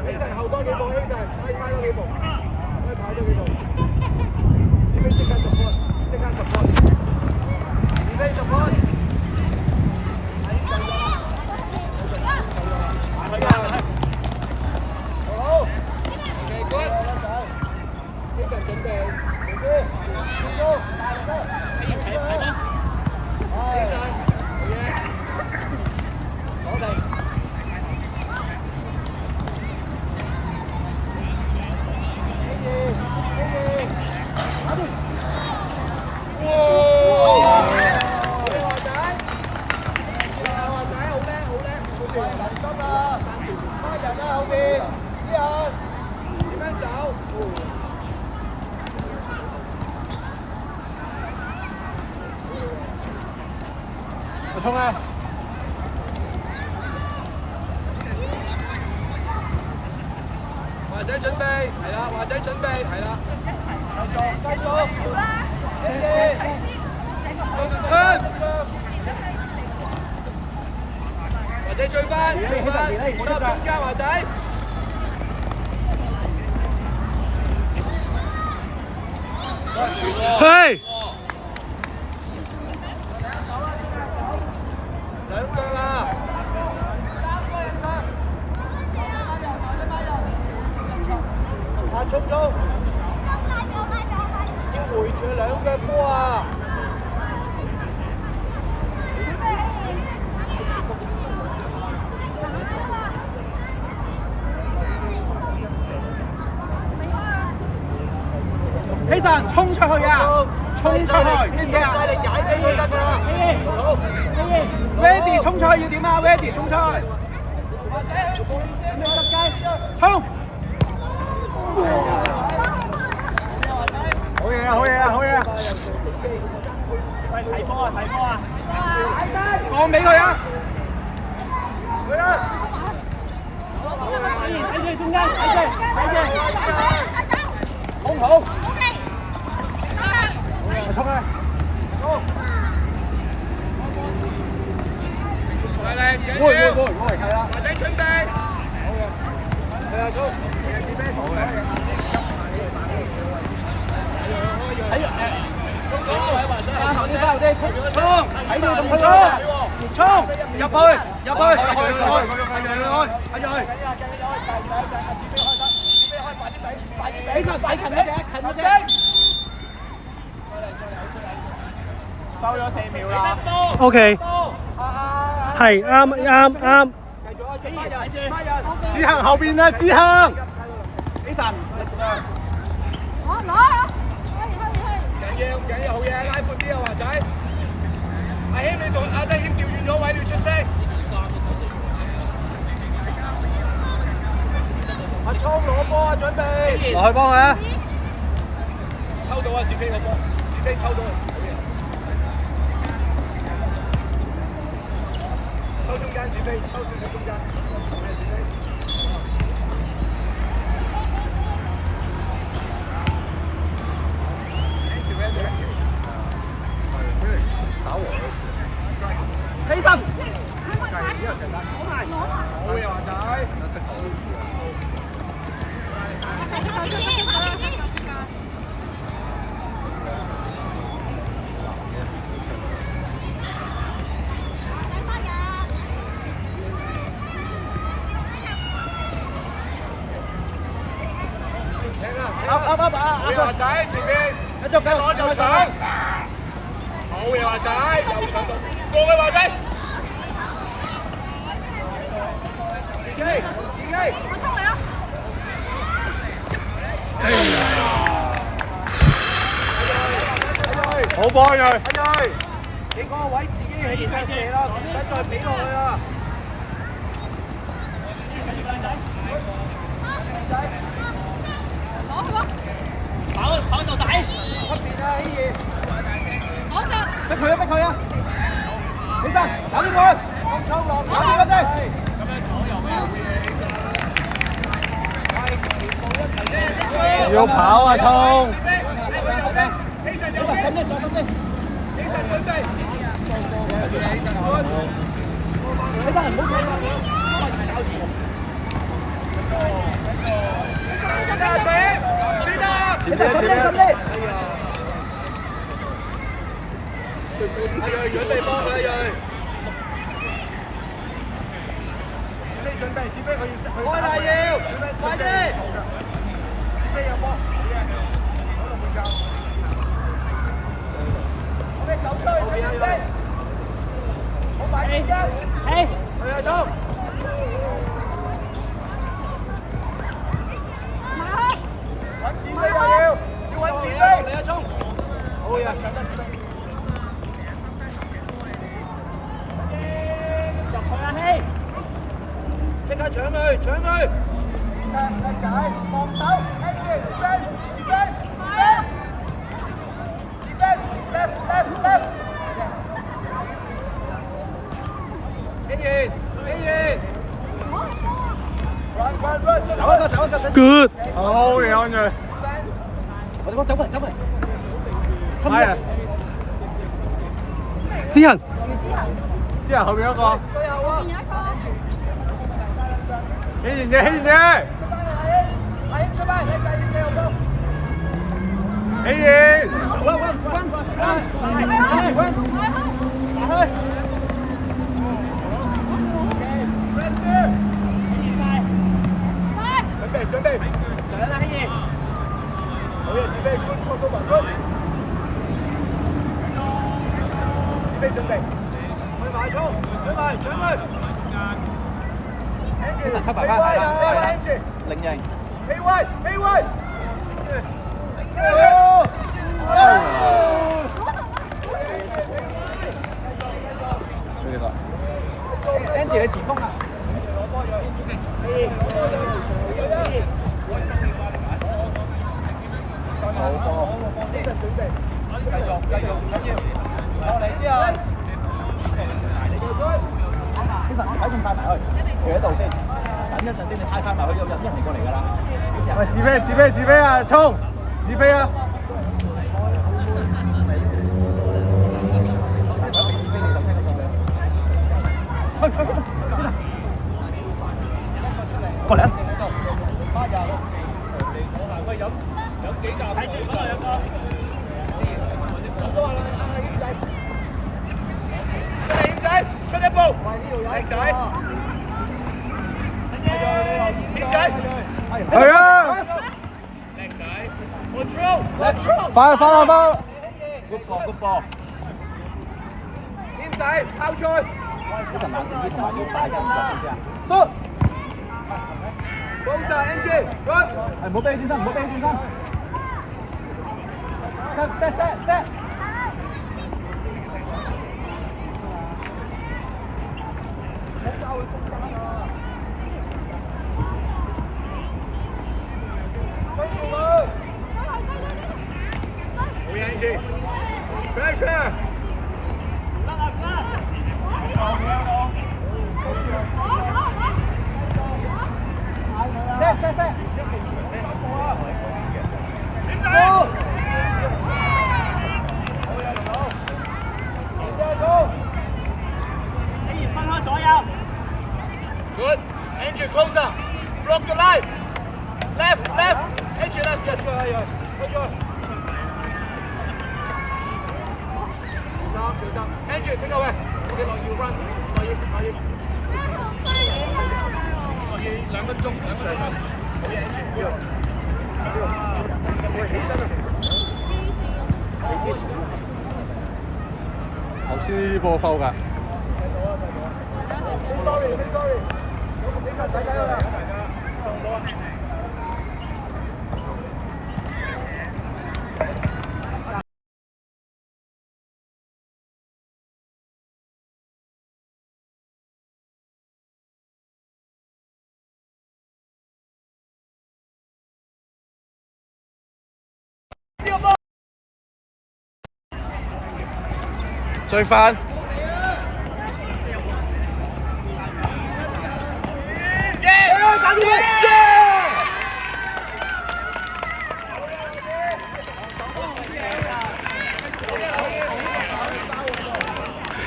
起身後多幾步，起身，可以差多幾步，可以跑多幾步。指揮即刻 support， 即刻 support， 指揮 support。好 ，OK good， 起身準備，準備，進攻，大力啲，起身，好嘢，攞地。我衝啊！華仔準備，係啦，華仔準備，係啦。繼續，華仔追翻，冇得中間華仔。嘿！兩腳啊！衝！要回住兩腳波啊！起身，衝出去啊！衝出去，知唔知啊？晒力踩俾佢得㗎啦！好 ，Ready 衝出去要點啊 ？Ready 衝出去！衝！好嘢啊！好嘢啊！好嘢啊！喂，睇波啊！睇波啊！放俾佢啊！去啊！睇住中間，睇住，空好。衝啊！衝！大力，會，係啦。華仔準備。好嘅。係啊，衝！試咩？好嘅。睇住衝！華仔，後啲翻後啲，衝！睇住咁去衝！入去！起身，快近一隻，近一隻。收咗4秒啦。OK。係啱。繼續啊！幾人？志恒後邊啊，志恒。起身。唔緊要，好嘢，拉闊啲啊，華仔。阿謙你做，阿德謙調遠咗位，你要出聲。阿聰攞波啊，準備。落去幫佢啊！偷到啊，自己個波，自己偷到。收中間自飛，收少少中間。自飛。打我起身！好嘢，華仔！好嘢，華仔！前面一攞就搶！好嘢，華仔！又搶到，過去華仔！自己！我衝嚟啊！好波佢！你嗰個位自己起腳射啦，唔使再俾落去啦。跑到底！出邊啊，希兒！逼佢啊！起身，打呢個！衝落！打呢個先！咁樣左右咩？要跑啊，衝！起身，準備！起身，唔好前邊前邊。阿鋭準備幫佢阿鋭。準備，前邊佢要開啦要，快啲！前邊有波，嗰度會夠。OK，走出去，前邊。好快啲啫！去啊，衝！揾前飛啊要揾前飛，嚟啊衝！好嘢，搶得前飛。入去啊希！即刻搶佢，搶佢！叻仔，防守，跟住left，run Good， 好嘢安佢。我哋講走嚟。係啊。之人後邊一個。最後啊！起完嘢。出翻，你繼續有波。起完。準備，上啦希兒。好嘢，準備，good。準備，去埋衝，搶佢。其實吸埋翻，零型。氣位。追呢個。Angie 你前鋒啊！好波，準備，繼續，唔緊要，落嚟之後，其實唔使咁快埋去，企喺度先，等一陣先，你太快埋去有人嚟過嚟㗎啦。喂，自飛啊，衝！自飛啊！過嚟啊！有幾集睇住嗰度有個。謙仔，出一步。靚仔。謙仔。係啊！靚仔。control。快！ good ball。謙仔，拋出。呢陣冷靜啲，同埋要大隻啲，知唔知啊？縮。放晒 Angie， good。係唔好俾佢轉身。set。好 Angie。pressure。set。Good. Andrew, closer. Block the line. Left. Andrew, left. Yes, go. Shut up. Andrew, take over. Okay, you run. 2分鐘。好嘢 Andrew。喂，起身啊！頭先呢波foul㗎。Sorry。睇啦。追翻。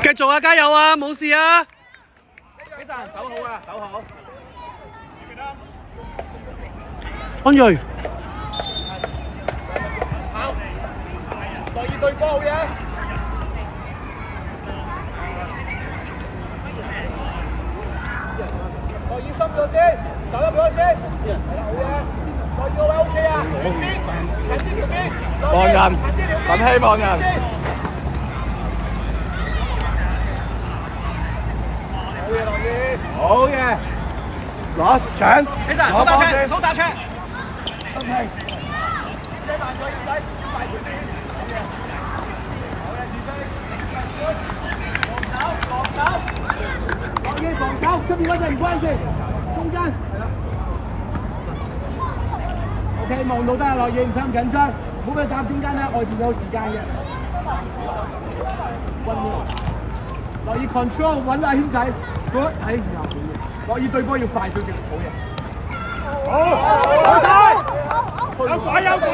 繼續啊！加油啊！冇事啊！幾陣手好啊，手好。安瑞。樂意對波好嘢。樂意深咗先，走得俾佢先。係啦，好嘢。樂意個位 OK 啊，遠邊，近啲條邊。望人，咁希望人。好嘢，樂意。好嘢，攞搶，起身，手打車，手打車。心氣。仔慢咗，仔快條邊。好嘢，好嘢，自飛。防守。落嘢防守，出邊嗰陣唔關事，中間。係啦。OK， 望到得啦，落嘢唔使咁緊張，唔好俾佢搭中間啦，外邊有時間嘅。溫和。落意 control 揾阿軒仔 ，good， 哎呀好嘢，落意對波要快少少，好嘢。好晒，有鬼有鬼，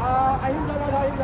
阿軒仔睇睇軒仔。